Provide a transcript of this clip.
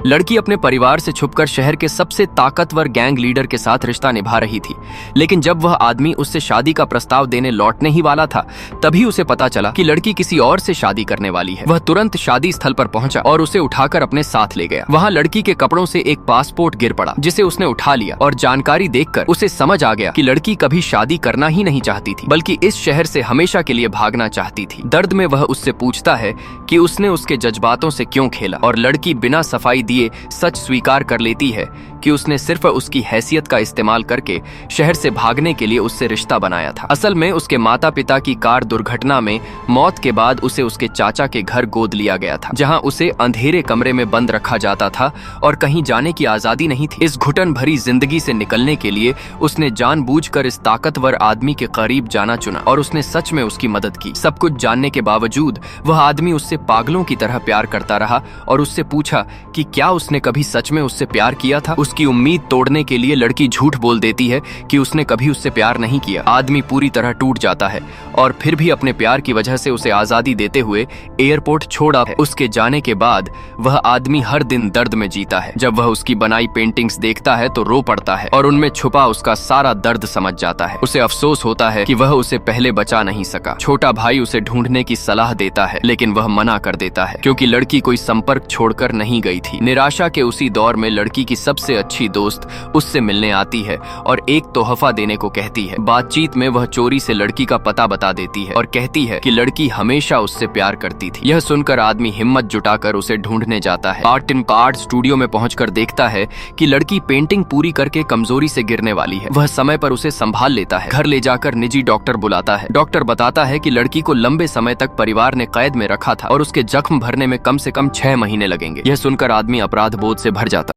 लड़की अपने परिवार से छुपकर शहर के सबसे ताकतवर गैंग लीडर के साथ रिश्ता निभा रही थी, लेकिन जब वह आदमी उससे शादी का प्रस्ताव देने लौटने ही वाला था, तभी उसे पता चला कि लड़की किसी और से शादी करने वाली है। वह तुरंत शादी स्थल पर पहुंचा और उसे उठाकर अपने साथ ले गया। वहां लड़की के कपड़ों से एक पासपोर्ट गिर पड़ा, जिसे उसने उठा लिया और जानकारी देखकर उसे समझ आ गया कि लड़की कभी शादी करना ही नहीं चाहती थी, बल्कि इस शहर से हमेशा के लिए भागना चाहती थी। दर्द में वह उससे पूछता है कि उसने उसके जज्बातों से क्यों खेला, और लड़की बिना सफाई दिए सच स्वीकार कर लेती है कि उसने सिर्फ उसकी हैसियत का इस्तेमाल करके शहर से भागने के लिए उससे रिश्ता बनाया था। असल में उसके माता पिता की कार दुर्घटना में मौत के बाद उसे उसके चाचा के घर गोद लिया गया था, जहां उसे अंधेरे कमरे में बंद रखा जाता था और कहीं जाने की आजादी नहीं थी। इस घुटन भरी जिंदगी से निकलने के लिए उसने जानबूझकर इस ताकतवर आदमी के करीब जाना चुना और उसने सच में उसकी मदद की। सब कुछ जानने के बावजूद वह आदमी उससे पागलों की तरह प्यार करता रहा और उससे पूछा कि क्या उसने कभी सच में उससे प्यार किया था। उसकी उम्मीद तोड़ने के लिए लड़की झूठ बोल देती है कि उसने कभी उससे प्यार नहीं किया। आदमी पूरी तरह टूट जाता है और फिर भी अपने प्यार की वजह से उसे आजादी देते हुए एयरपोर्ट छोड़ा है। उसके जाने के बाद वह आदमी हर दिन दर्द में जीता है। जब वह उसकी बनाई पेंटिंग्स देखता है तो रो पड़ता है और उनमें छुपा उसका सारा दर्द समझ जाता है। उसे अफसोस होता है कि वह उसे पहले बचा नहीं सका। छोटा भाई उसे ढूंढने की सलाह देता है, लेकिन वह मना कर देता है क्योंकि लड़की कोई संपर्क छोड़कर नहीं गई थी। निराशा के उसी दौर में लड़की की सबसे अच्छी दोस्त उससे मिलने आती है और एक तोहफा देने को कहती है। बातचीत में वह चोरी से लड़की का पता बता देती है और कहती है कि लड़की हमेशा उससे प्यार करती थी। यह सुनकर आदमी हिम्मत जुटाकर उसे ढूंढने जाता है। आर्ट स्टूडियो में पहुंचकर देखता है कि लड़की पेंटिंग पूरी करके कमजोरी से गिरने वाली है। वह समय पर उसे संभाल लेता है। घर ले जाकर निजी डॉक्टर बुलाता है। डॉक्टर बताता है कि लड़की को लंबे समय तक परिवार ने कैद में रखा था और उसके जख्म भरने में कम से कम 6 महीने लगेंगे। यह सुनकर आदमी अपराध बोध से भर जाता है।